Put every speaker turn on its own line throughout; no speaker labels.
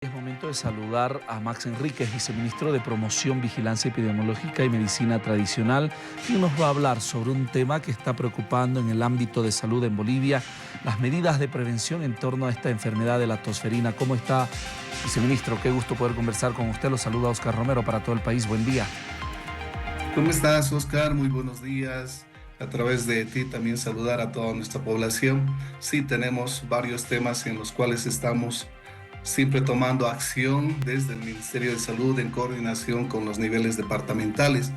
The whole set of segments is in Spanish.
Es momento de saludar a Max Enríquez, viceministro de Promoción, Vigilancia Epidemiológica y Medicina Tradicional, quien nos va a hablar sobre un tema que está preocupando en el ámbito de salud en Bolivia, las medidas de prevención en torno a esta enfermedad de la tosferina. ¿Cómo está, viceministro? Qué gusto poder conversar con usted. Lo saluda Oscar Romero para todo el país. Buen día.
¿Cómo estás, Oscar? Muy buenos días. A través de ti también saludar a toda nuestra población. Sí, tenemos varios temas en los cuales estamos siempre tomando acción desde el Ministerio de Salud en coordinación con los niveles departamentales.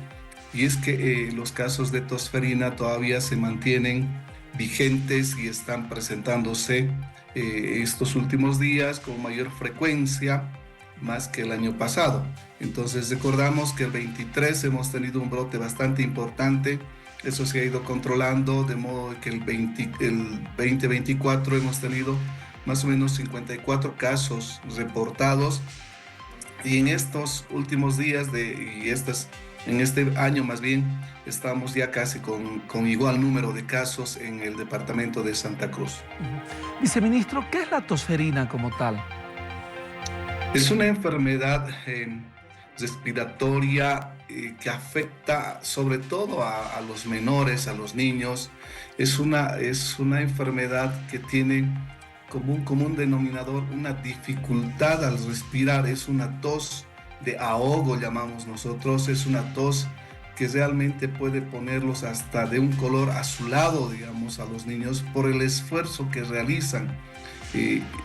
Y es que los casos de tosferina todavía se mantienen vigentes y están presentándose estos últimos días con mayor frecuencia, más que el año pasado. Entonces recordamos que el 23 hemos tenido un brote bastante importante. Eso se ha ido controlando, de modo que el 2024 hemos tenido más o menos 54 casos reportados, y en estos últimos días en este año más bien, estamos ya casi con igual número de casos en el departamento de Santa Cruz.
Viceministro, ¿qué es la tosferina como tal?
Es una enfermedad respiratoria que afecta sobre todo a los menores, a los niños. Es una enfermedad que tiene como un común denominador una dificultad al respirar. Es una tos de ahogo, llamamos nosotros. Es una tos que realmente puede ponerlos hasta de un color azulado, digamos, a los niños por el esfuerzo que realizan.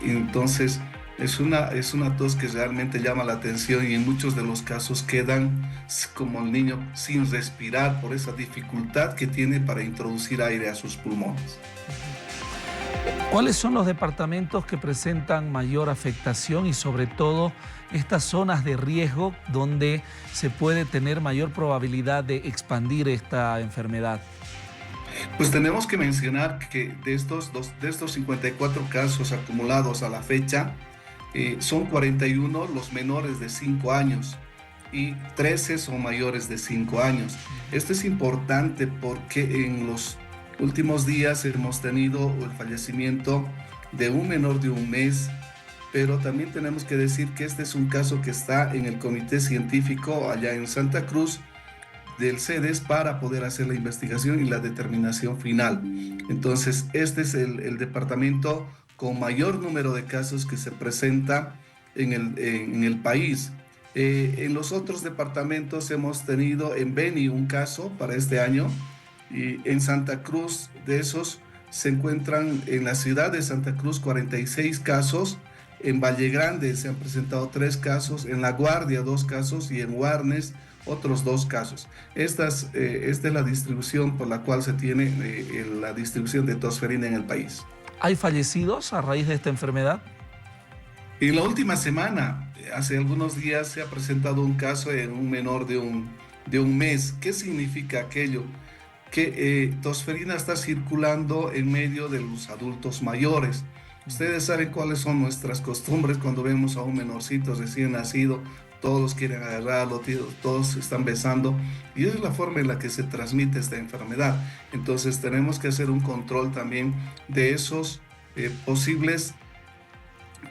Entonces, es una tos que realmente llama la atención, y en muchos de los casos quedan como el niño sin respirar por esa dificultad que tiene para introducir aire a sus pulmones.
¿Cuáles son los departamentos que presentan mayor afectación y sobre todo estas zonas de riesgo donde se puede tener mayor probabilidad de expandir esta enfermedad?
Pues tenemos que mencionar que de estos 54 casos acumulados a la fecha, son 41 los menores de 5 años y 13 son mayores de 5 años. Esto es importante porque en los últimos días hemos tenido el fallecimiento de un menor de un mes, pero también tenemos que decir que este es un caso que está en el comité científico allá en Santa Cruz del CEDES para poder hacer la investigación y la determinación final. Entonces, este es el departamento con mayor número de casos que se presenta en el país. En los otros departamentos hemos tenido en Beni un caso para este año, y en Santa Cruz de esos se encuentran en la ciudad de Santa Cruz 46 casos, en Valle Grande se han presentado 3 casos, en La Guardia 2 casos y en Guarnes otros 2 casos. Esta es la distribución por la cual se tiene la distribución de tosferina en el país.
¿Hay fallecidos a raíz de esta enfermedad?
En la última semana, hace algunos días, se ha presentado un caso en un menor de un mes. ¿Qué significa aquello? Que tosferina está circulando en medio de los adultos mayores. Ustedes saben cuáles son nuestras costumbres cuando vemos a un menorcito recién nacido. Todos quieren agarrarlo, todos están besando, y esa es la forma en la que se transmite esta enfermedad. Entonces tenemos que hacer un control también de esos posibles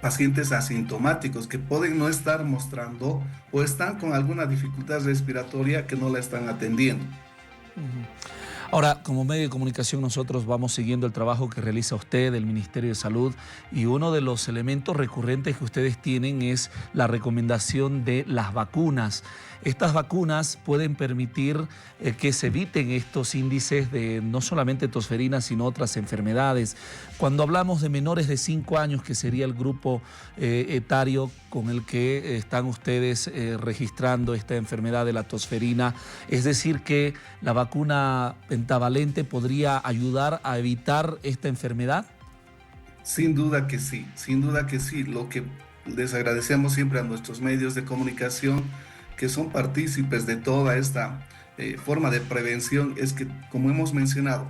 pacientes asintomáticos que pueden no estar mostrando o están con alguna dificultad respiratoria que no la están atendiendo.
Ahora, como medio de comunicación, nosotros vamos siguiendo el trabajo que realiza usted, el Ministerio de Salud, y uno de los elementos recurrentes que ustedes tienen es la recomendación de las vacunas. Estas vacunas pueden permitir que se eviten estos índices de no solamente tosferina, sino otras enfermedades. Cuando hablamos de menores de 5 años, que sería el grupo etario con el que están ustedes registrando esta enfermedad de la tosferina, es decir, que la vacuna pentavalente podría ayudar a evitar esta enfermedad.
Sin duda que sí, sin duda que sí. Lo que les agradecemos siempre a nuestros medios de comunicación, que son partícipes de toda esta forma de prevención, es que, como hemos mencionado,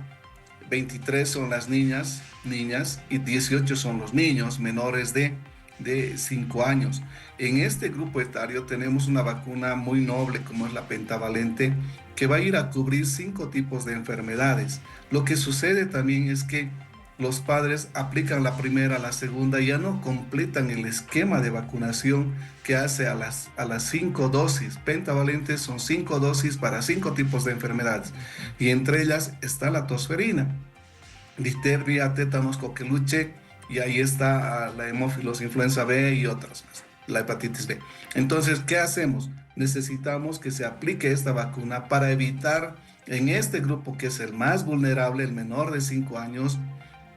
23 son las niñas y 18 son los niños menores de 5 años. En este grupo etario tenemos una vacuna muy noble como es la pentavalente, que va a ir a cubrir 5 tipos de enfermedades. Lo que sucede también es que los padres aplican la primera, la segunda, ya no completan el esquema de vacunación que hace a las 5 dosis. Pentavalentes son 5 dosis para 5 tipos de enfermedades. Y entre ellas está la tosferina, difteria, tétanos, coqueluche, y ahí está la hemófilos influenza B y otras más, la hepatitis B. Entonces, ¿qué hacemos? Necesitamos que se aplique esta vacuna para evitar en este grupo, que es el más vulnerable, el menor de 5 años,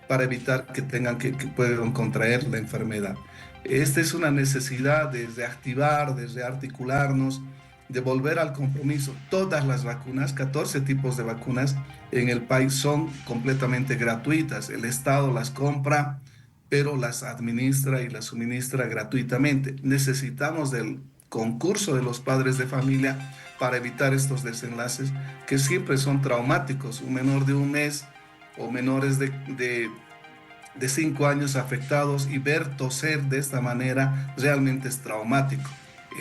para evitar que tengan que puedan contraer la enfermedad. Esta es una necesidad de reactivar, de rearticularnos, de volver al compromiso. Todas las vacunas, 14 tipos de vacunas en el país, son completamente gratuitas. El Estado las compra, pero las administra y las suministra gratuitamente. Necesitamos del concurso de los padres de familia para evitar estos desenlaces que siempre son traumáticos. Un menor de 1 mes o menores de 5 años afectados, y ver toser de esta manera realmente es traumático.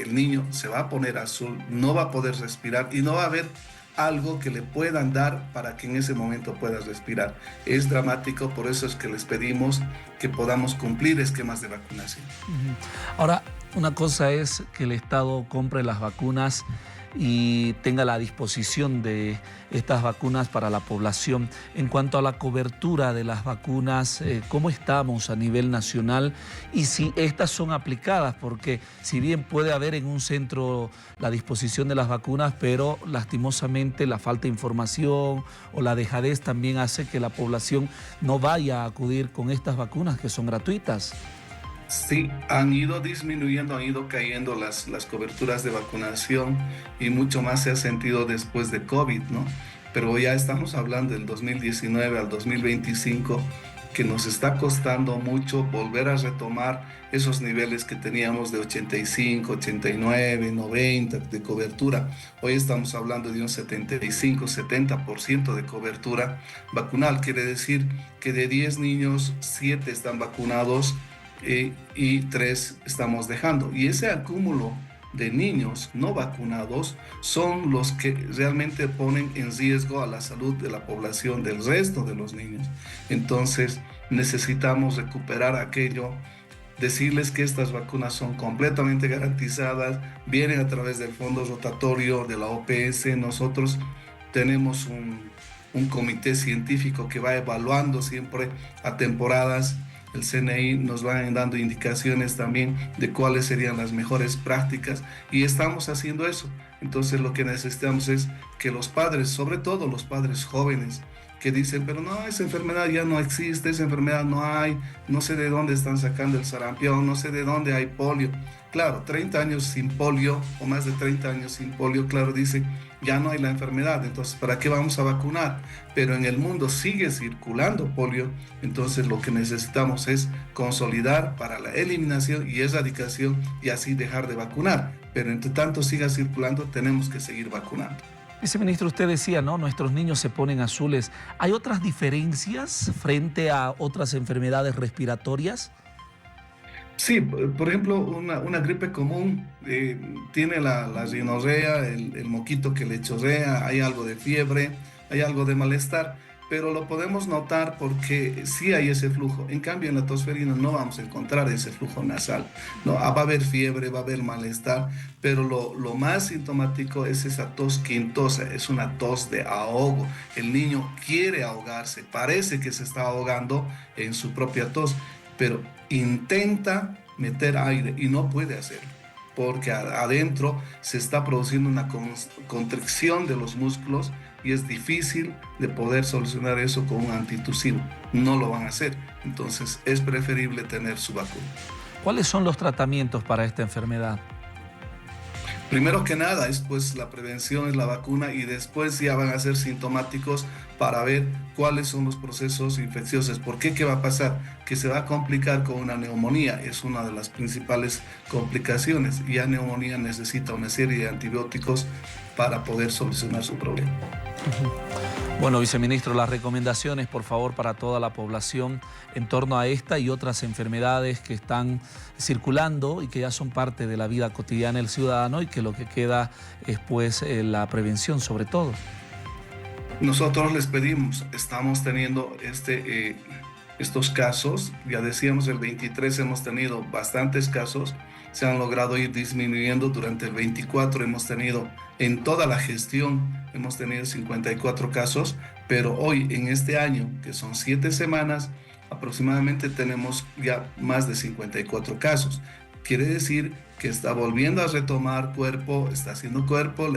El niño se va a poner azul, no va a poder respirar y no va a haber algo que le puedan dar para que en ese momento pueda respirar. Es dramático, por eso es que les pedimos que podamos cumplir esquemas de vacunación.
Ahora, una cosa es que el Estado compre las vacunas y tenga la disposición de estas vacunas para la población. En cuanto a la cobertura de las vacunas, ¿cómo estamos a nivel nacional? Y si estas son aplicadas, porque si bien puede haber en un centro la disposición de las vacunas, pero lastimosamente la falta de información o la dejadez también hace que la población no vaya a acudir con estas vacunas que son gratuitas.
Sí, han ido disminuyendo, han ido cayendo las coberturas de vacunación, y mucho más se ha sentido después de COVID, ¿no? Pero ya estamos hablando del 2019 al 2025, que nos está costando mucho volver a retomar esos niveles que teníamos de 85, 89, 90 de cobertura. Hoy estamos hablando de un 75, 70% de cobertura vacunal. Quiere decir que de 10 niños, 7 están vacunados, y 3 estamos dejando. Y ese acúmulo de niños no vacunados son los que realmente ponen en riesgo a la salud de la población, del resto de los niños. Entonces necesitamos recuperar aquello, decirles que estas vacunas son completamente garantizadas, vienen a través del fondo rotatorio de la OPS. Nosotros tenemos un comité científico que va evaluando siempre a temporadas. El CNI nos va dando indicaciones también de cuáles serían las mejores prácticas, y estamos haciendo eso. Entonces lo que necesitamos es que los padres, sobre todo los padres jóvenes, que dicen, pero no, esa enfermedad ya no existe, esa enfermedad no hay, no sé de dónde están sacando el sarampión, no sé de dónde hay polio. Claro, 30 años sin polio o más de 30 años sin polio, claro, dicen, ya no hay la enfermedad, entonces ¿para qué vamos a vacunar? Pero en el mundo sigue circulando polio, entonces lo que necesitamos es consolidar para la eliminación y erradicación, y así dejar de vacunar. Pero entre tanto siga circulando, tenemos que seguir vacunando.
Viceministro, usted decía, ¿no? Nuestros niños se ponen azules. ¿Hay otras diferencias frente a otras enfermedades respiratorias?
Sí, por ejemplo, una gripe común tiene la rinorrea, el moquito que le chorrea, hay algo de fiebre, hay algo de malestar, pero lo podemos notar porque sí hay ese flujo. En cambio, en la tosferina no vamos a encontrar ese flujo nasal, ¿no? Va a haber fiebre, va a haber malestar, pero lo más sintomático es esa tos quintosa, es una tos de ahogo. El niño quiere ahogarse, parece que se está ahogando en su propia tos, pero intenta meter aire y no puede hacerlo, porque adentro se está produciendo una constricción de los músculos, y es difícil de poder solucionar eso con un antitusivo. No lo van a hacer, entonces es preferible tener su vacuna.
¿Cuáles son los tratamientos para esta enfermedad?
Primero que nada, pues la prevención es la vacuna, y después ya van a ser sintomáticos para ver cuáles son los procesos infecciosos. ¿Por qué? ¿Qué va a pasar? Que se va a complicar con una neumonía, es una de las principales complicaciones, y la neumonía necesita una serie de antibióticos para poder solucionar su problema.
Bueno, viceministro, las recomendaciones, por favor, para toda la población en torno a esta y otras enfermedades que están circulando y que ya son parte de la vida cotidiana del ciudadano, y que lo que queda es pues la prevención sobre todo.
Nosotros les pedimos, estamos teniendo estos casos. Ya decíamos, el 23 hemos tenido bastantes casos, se han logrado ir disminuyendo. Durante el 24 hemos tenido, en toda la gestión, hemos tenido 54 casos, pero hoy, en este año, que son 7 semanas, aproximadamente tenemos ya más de 54 casos. Quiere decir que está volviendo a retomar cuerpo, está haciendo cuerpo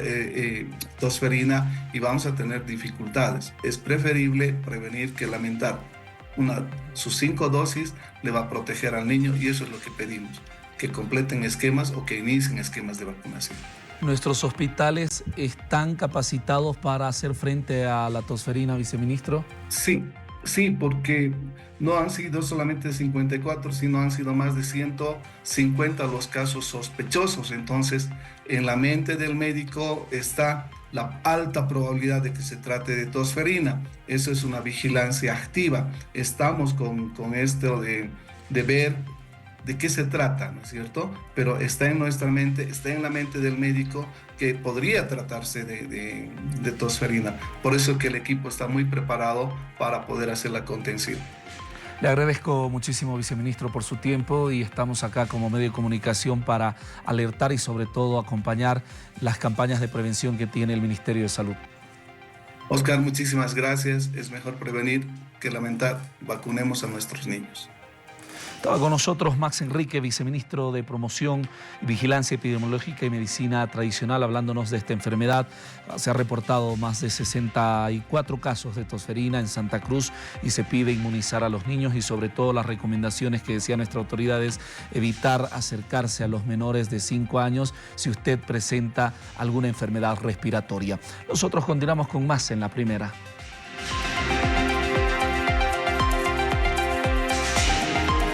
tosferina, y vamos a tener dificultades. Es preferible prevenir que lamentar. Sus 5 dosis le va a proteger al niño, y eso es lo que pedimos, que completen esquemas o que inicien esquemas de vacunación.
¿Nuestros hospitales están capacitados para hacer frente a la tosferina, viceministro?
Sí, sí, porque no han sido solamente 54, sino han sido más de 150 los casos sospechosos. Entonces, en la mente del médico está la alta probabilidad de que se trate de tosferina. Eso es una vigilancia activa. Estamos con esto de ver de qué se trata, ¿no es cierto? Pero está en nuestra mente, está en la mente del médico que podría tratarse de tosferina. Por eso que el equipo está muy preparado para poder hacer la contención.
Le agradezco muchísimo, viceministro, por su tiempo, y estamos acá como medio de comunicación para alertar y sobre todo acompañar las campañas de prevención que tiene el Ministerio de Salud.
Oscar, muchísimas gracias. Es mejor prevenir que lamentar. Vacunemos a nuestros niños.
Estaba con nosotros Max Enrique, viceministro de Promoción, Vigilancia Epidemiológica y Medicina Tradicional, hablándonos de esta enfermedad. Se ha reportado más de 64 casos de tosferina en Santa Cruz y se pide inmunizar a los niños, y sobre todo las recomendaciones que decían nuestras autoridades: evitar acercarse a los menores de 5 años si usted presenta alguna enfermedad respiratoria. Nosotros continuamos con más en La Primera.